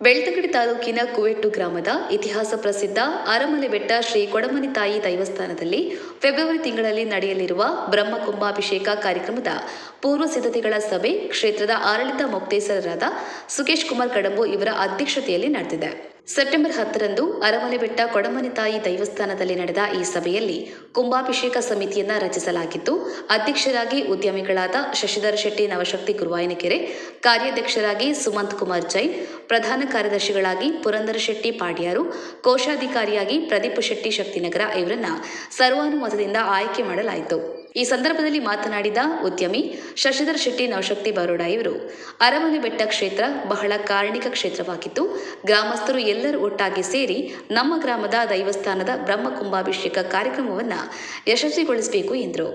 ಬೆಳ್ತಂಗಡಿ ತಾಲೂಕಿನ ಕುವೆಟ್ಟು ಗ್ರಾಮದ ಇತಿಹಾಸ ಪ್ರಸಿದ್ಧ ಅರಮನೆ ಬೆಟ್ಟ ಶ್ರೀ ಕೊಡಮನಿ ತಾಯಿ ದೈವಸ್ಥಾನದಲ್ಲಿ ಫೆಬ್ರವರಿ ತಿಂಗಳಲ್ಲಿ ನಡೆಯಲಿರುವ ಬ್ರಹ್ಮ ಕುಂಭಾಭಿಷೇಕ ಕಾರ್ಯಕ್ರಮದ ಪೂರ್ವ ಸಿದ್ಧತೆಗಳ ಸಭೆ ಕ್ಷೇತ್ರದ ಆಡಳಿತ ಮೊಕ್ತೇಸರರಾದ ಸುಕೇಶ್ ಕುಮಾರ್ ಕಡಂಬು ಇವರ ಅಧ್ಯಕ್ಷತೆಯಲ್ಲಿ ನಡೆದಿದೆ. ಸೆಪ್ಟೆಂಬರ್ 10ರಂದು ಅರಮನೆ ಬೆಟ್ಟ ಕೊಡಮನಿ ತಾಯಿ ದೈವಸ್ಥಾನದಲ್ಲಿ ನಡೆದ ಈ ಸಭೆಯಲ್ಲಿ ಕುಂಭಾಭಿಷೇಕ ಸಮಿತಿಯನ್ನ ರಚಿಸಲಾಗಿದ್ದು, ಅಧ್ಯಕ್ಷರಾಗಿ ಉದ್ಯಮಿಗಳಾದ ಶಶಿಧರ ಶೆಟ್ಟಿ ನವಶಕ್ತಿ ಗುರುವಾಯನಕೆರೆ, ಕಾರ್ಯಾಧ್ಯಕ್ಷರಾಗಿ ಸುಮಂತ್ ಕುಮಾರ್ ಜೈನ್, ಪ್ರಧಾನ ಕಾರ್ಯದರ್ಶಿಗಳಾಗಿ ಪುರಂದರ ಶೆಟ್ಟಿ ಪಾಡ್ಯಾರು, ಕೋಶಾಧಿಕಾರಿಯಾಗಿ ಪ್ರದೀಪ್ ಶೆಟ್ಟಿ ಶಕ್ತಿನಗರ ಇವರನ್ನ ಸರ್ವಾನುಮತದಿಂದ ಆಯ್ಕೆ ಮಾಡಲಾಯಿತು. ಈ ಸಂದರ್ಭದಲ್ಲಿ ಮಾತನಾಡಿದ ಉದ್ಯಮಿ ಶಶಿಧರ ಶೆಟ್ಟಿ ನವಶಕ್ತಿ ಬರೋಡ ಇವರು, ಅರಮನೆ ಬೆಟ್ಟ ಕ್ಷೇತ್ರ ಬಹಳ ಕಾರಣಿಕ ಕ್ಷೇತ್ರವಾಗಿದ್ದು, ಗ್ರಾಮಸ್ಥರು ಎಲ್ಲರೂ ಒಟ್ಟಾಗಿ ಸೇರಿ ನಮ್ಮ ಗ್ರಾಮದ ದೈವಸ್ಥಾನದ ಬ್ರಹ್ಮ ಕುಂಭಾಭಿಷೇಕ ಕಾರ್ಯಕ್ರಮವನ್ನು ಯಶಸ್ವಿಗೊಳಿಸಬೇಕು ಎಂದರು.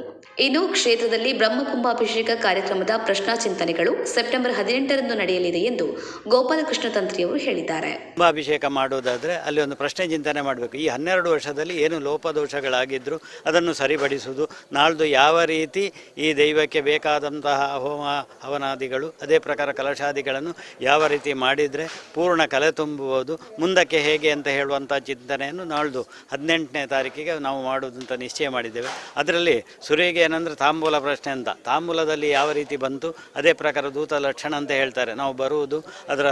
ಇನ್ನು ಕ್ಷೇತ್ರದಲ್ಲಿ ಬ್ರಹ್ಮ ಕುಂಭಾಭಿಷೇಕ ಕಾರ್ಯಕ್ರಮದ ಪ್ರಶ್ನಾ ಚಿಂತನೆಗಳು ಸೆಪ್ಟೆಂಬರ್ 18ರಂದು ನಡೆಯಲಿದೆ ಎಂದು ಗೋಪಾಲಕೃಷ್ಣ ತಂತ್ರಿಯವರು ಹೇಳಿದ್ದಾರೆ. ಕುಂಭಾಭಿಷೇಕ ಮಾಡುವುದಾದರೆ ಅಲ್ಲಿ ಒಂದು ಪ್ರಶ್ನೆ ಚಿಂತನೆ ಮಾಡಬೇಕು. ಈ 12 ವರ್ಷದಲ್ಲಿ ಏನು ಲೋಪದೋಷಗಳಾಗಿದ್ದರೂ ಅದನ್ನು ಸರಿಪಡಿಸುವುದು, ನಾಳ್ದು ಯಾವ ರೀತಿ ಈ ದೈವಕ್ಕೆ ಬೇಕಾದಂತಹ ಹೋಮ ಹವನಾದಿಗಳು ಅದೇ ಪ್ರಕಾರ ಕಲಶಾದಿಗಳನ್ನು ಯಾವ ರೀತಿ ಮಾಡಿದರೆ ಪೂರ್ಣ ಕಲೆ ತುಂಬುವುದು, ಮುಂದಕ್ಕೆ ಹೇಗೆ ಅಂತ ಹೇಳುವಂಥ ಚಿಂತನೆಯನ್ನು ನಾಳ್ದು 18ನೇ ತಾರೀಕಿಗೆ ನಾವು ಮಾಡುವುದು ಅಂತ ನಿಶ್ಚಯ ಮಾಡಿದ್ದೇವೆ. ಅದರಲ್ಲಿ ಸುರೇಗೆ ಏನಂದರೆ ತಾಂಬೂಲ ಪ್ರಶ್ನೆ ಅಂತ, ತಾಂಬೂಲದಲ್ಲಿ ಯಾವ ರೀತಿ ಬಂತು ಅದೇ ಪ್ರಕಾರ ದೂತ ಲಕ್ಷಣ ಅಂತ ಹೇಳ್ತಾರೆ. ನಾವು ಬರುವುದು ಅದರ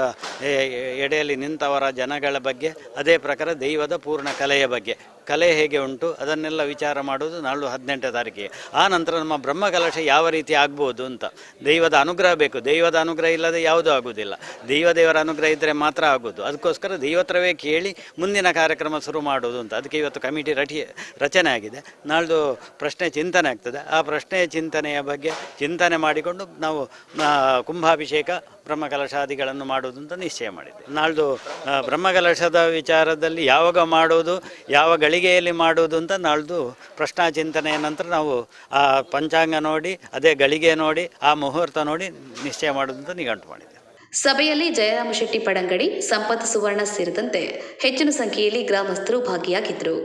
ಎಡೆಯಲ್ಲಿ ನಿಂತವರ ಜನಗಳ ಬಗ್ಗೆ, ಅದೇ ಪ್ರಕಾರ ದೈವದ ಪೂರ್ಣ ಕಲೆಯ ಬಗ್ಗೆ, ಕಲೆ ಹೇಗೆ ಉಂಟು ಅದನ್ನೆಲ್ಲ ವಿಚಾರ ಮಾಡೋದು ನಾಳು 18ನೇ ತಾರೀಕಿಗೆ. ಆ ನಂತರ ನಮ್ಮ ಬ್ರಹ್ಮಕಲಶ ಯಾವ ರೀತಿ ಆಗ್ಬೋದು ಅಂತ, ದೈವದ ಅನುಗ್ರಹ ಬೇಕು. ದೈವದ ಅನುಗ್ರಹ ಇಲ್ಲದೆ ಯಾವುದೂ ಆಗುವುದಿಲ್ಲ. ದೇವರ ಅನುಗ್ರಹ ಇದ್ದರೆ ಮಾತ್ರ ಆಗೋದು. ಅದಕ್ಕೋಸ್ಕರ ದೈವತ್ರವೇ ಕೇಳಿ ಮುಂದಿನ ಕಾರ್ಯಕ್ರಮ ಶುರು ಮಾಡೋದು ಅಂತ. ಅದಕ್ಕೆ ಇವತ್ತು ಕಮಿಟಿ ರಚನೆ ಆಗಿದೆ. ನಾಳ್ದು ಪ್ರಶ್ನೆ ಚಿಂತನೆ ಆಗ್ತದೆ. ಆ ಪ್ರಶ್ನೆ ಚಿಂತನೆಯ ಬಗ್ಗೆ ಚಿಂತನೆ ಮಾಡಿಕೊಂಡು ನಾವು ಕುಂಭಾಭಿಷೇಕ ಬ್ರಹ್ಮಕಲಶಾದಿಗಳನ್ನು ಮಾಡುವುದು ಅಂತ ನಿಶ್ಚಯ ಮಾಡಿದ್ದೆ. ನಾಳ್ದು ಬ್ರಹ್ಮಕಲಶದ ವಿಚಾರದಲ್ಲಿ ಯಾವಾಗ ಮಾಡೋದು, ಯಾವ ಗಳಿಗೆಯಲ್ಲಿ ಮಾಡುವುದು ಅಂತ ನಾಳ್ದು ಪ್ರಶ್ನಾ ಚಿಂತನೆಯ ನಂತರ ನಾವು ಆ ಪಂಚಾಂಗ ನೋಡಿ, ಅದೇ ಗಳಿಗೆ ನೋಡಿ, ಆ ಮುಹೂರ್ತ ನೋಡಿ ನಿಶ್ಚಯ ಮಾಡೋದು ಅಂತ ನಿಘಂಟು ಮಾಡಿದ್ದೆ. ಸಭೆಯಲ್ಲಿ ಜಯರಾಮ ಶೆಟ್ಟಿ ಪಡಂಗಡಿ, ಸಂಪತ್ ಸುವರ್ಣ ಸೇರಿದಂತೆ ಹೆಚ್ಚಿನ ಸಂಖ್ಯೆಯಲ್ಲಿ ಗ್ರಾಮಸ್ಥರು ಭಾಗಿಯಾಗಿದ್ದರು.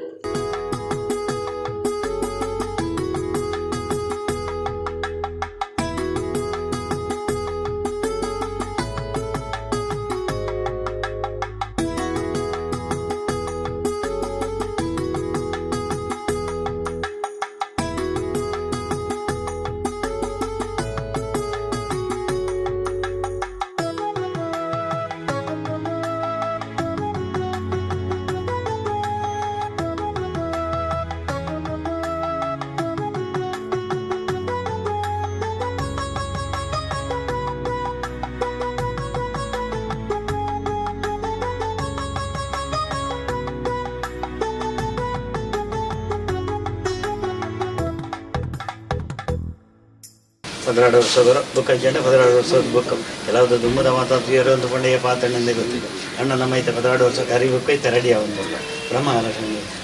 ಹದಿನಾರು ವರ್ಷದವರು ಬುಕ್ ಹಂಚಂಡೆ 16 ವರ್ಷದ ಬುಕ್ ಕೆಲವುದು ದುಮ್ಮದ ಮಾತಾಡ್ತಿರೋ ಒಂದು ಕೊಂಡೆಯ ಪಾತಣ್ಣಂದೇ ಗೊತ್ತಿದೆ. ಅಣ್ಣ ನಮ್ಮ ಐತೆ 16 ವರ್ಷಕ್ಕೆ ಅರಿಬೇಕು ಐತೆ ರೆಡಿ ಆಗುವಂಥಲ್ಲ. ಬ್ರಹ್ಮಕಲಶ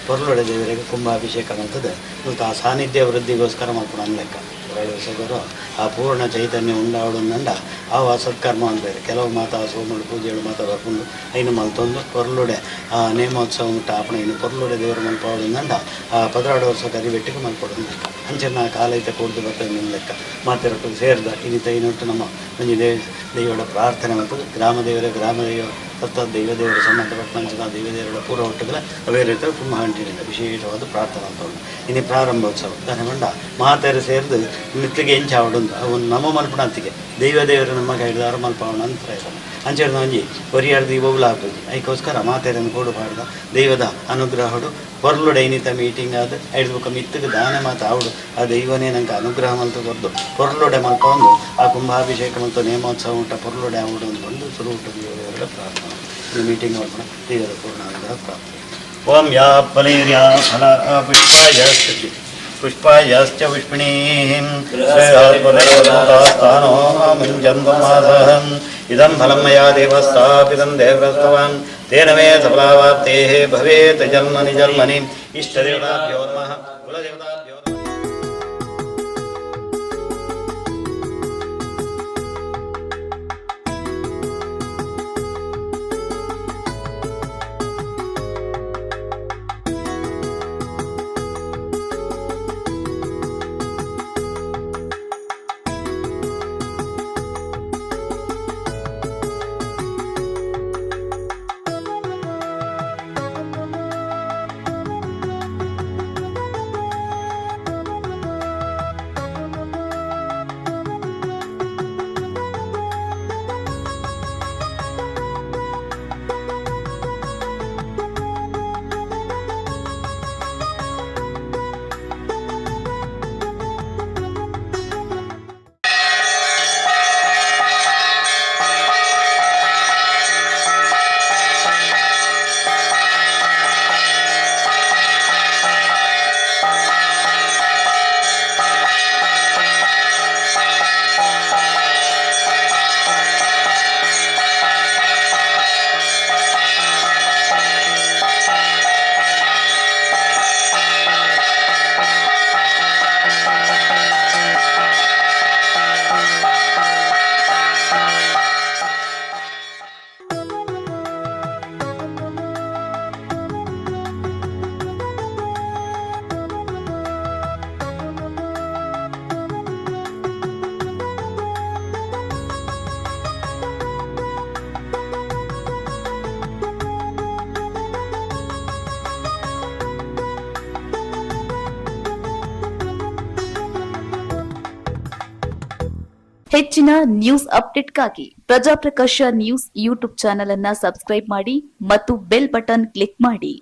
ಪೊರ್ಲೊಡೆ ದೇವರಿಗೆ ಕುಂಭಾಭಿಷೇಕ ಅಂತದೆ ಮತ್ತು ಆ ಸಾನ್ನಿಧ್ಯ ವೃದ್ಧಿಗೋಸ್ಕರ ಮಾಡ್ಕೊಂಡು ಅನ್ಲೆಕ್ಕ 16 ವರ್ಷದವರು ಆ ಪೂರ್ಣ ಚೈತನ್ಯ ಉಂಡಾವಡುಂದಂಡ ಅವು ಆ ಸತ್ಕರ್ಮ ಅಂತಾರೆ. ಕೆಲವು ಮಾತಾ ಸೋಮಳು ಪೂಜೆಗಳು ಮಾತಾ ಬರ್ಕೊಂಡು ಐನು ಮಲ್ತೊಂದು ಪೊರ್ಲುಡೆ ಆ ನೇಮೋತ್ಸವ ಮುಟ್ಟ ಆಪಣ ಇನ್ನು ಪೊರ್ಲುಡೆ ದೇವರು ಮಲ್ಪವಡುಂದಂಡ ಆ 16 ವರ್ಷಕ್ಕೆ ಅರಿಬೆಟ್ಟಿಗೆ ಮಲ್ಪಡೋದು ಲೆಕ್ಕ. ಅಂಚೆನ ಕಾಲ ಐತೆ ಕೊಡ್ದು ಬರ್ತದೆ ನಿಮ್ಮ ಲೆಕ್ಕ ಮಾತೆರಟ್ಟು ಸೇರಿದ ಇನ್ನಿತ ಇನ್ನೊಟ್ಟು ನಮ್ಮ ಮಂಜಿ ದೈವದ ಪ್ರಾರ್ಥನೆ ಮತ್ತು ಗ್ರಾಮ ದೈವ ಸತ್ತ ದೈವದೇವರ ಸಂಬಂಧಪಟ್ಟ ಪಂಚದ ದೈವದೇವರ ಪೂರ್ವ ಒಟ್ಟುಗಳ ಅವೇ ರೀತಿಯ ಕುಂಭಹಂಟಿನಿಂದ ವಿಶೇಷವಾದ ಪ್ರಾರ್ಥನೆ ಅಂತ ಉಂಟು. ಇನ್ನು ಪ್ರಾರಂಭೋತ್ಸವ ಧನಗೊಂಡ ಮಾತೆರು ಸೇರಿದು ಮಿತ್ತಿಗೆ ಎಂಚಾವಡುಂದು ಅವು ನಮ್ಮ ಮಲ್ಪಣ ಅಂತಿಗೆ ದೈವದೇವರು ನಮ್ಮ ಕೈಡಿದವರು ಮಲ್ಪವಣ ಅಂತ ಇದ್ದಾನೆ. ಅಂಚೆಡ್ದು ಒಂಜಿ ಹೊರಿಯಾರ್ದು ಈ ಬೌಲ ಹಾಕೋದು ಅದಕ್ಕೋಸ್ಕರ ಮಾತೆರನ್ನು ಕೂಡು ಪಾಡ್ದ ದೈವದ ಅನುಗ್ರಹಡು ಹೊರ್ಲುಡೆ ಇನ್ನಿತ ಮೀಟಿಂಗ್ ಆದ ಐಡ್ಬೇಕು ಮಿತ್ತಿಗೆ ದಾನ ಮಾತು ಆವಡು ಆ ದೈವನೇ ನಂಗೆ ಅನುಗ್ರಹ ಮಲ್ತು ಕೊರ್ದು ಹೊರ್ಲುಡೆ ಮಲ್ಪ ಒಂದು ಆ ಕುಂಭಾಭಿಷೇಕ ಮತ್ತು ನೇಮೋತ್ಸವ ಉಂಟ ಹೊರ್ಲುಡೆ ಆವಡು ಅಂತ ಒಂದು ಶುರು ಉಂಟು ದೇವರ ಪ್ರಾರ್ಥನೆ. ಈ ಮೀಟಿಂಗ್ ಮಾಡ್ಕೊಂಡು ದೇವರ ಪೂರ್ಣ ಅನುಗ್ರಹ ಪ್ರಾರ್ಥನೆ. ಓಂ ಯಾ ಫಲೈರ್ಯಾ ಫಲ ಪುಷ್ಪಾಯಶ್ಚ ಪುಷ್ಪಿಣೀಂ ಸ್ಥಾನೋ ಮಂಜಂಬಮಾಸಹಂ ಇದಂ ಫಲಂ ಮಯಾ ದೇವಸ್ಥಾಪಿತಂ ದೇವಸ್ತವಾನ್ ತೇನ ಮೇ ಸಫಲಾವಾಪ್ತೇಃ ಭವೇತ್ ಜನ್ಮನಿ ಇಷ್ಟದೇವತಾಭ್ಯೋ ನಮಃ ಕುಲದೇವತಾಭ್ಯೋ ಹೆಚ್ಚಿನ news ಅಪ್ಡೇಟ್ಗಾಗಿ Prajaprakash news YouTube channel ಅನ್ನು ಸಬ್ಸ್ಕ್ರೈಬ್ ಮಾಡಿ ಮತ್ತು ಬೆಲ್ ಬಟನ್ ಕ್ಲಿಕ್ ಮಾಡಿ.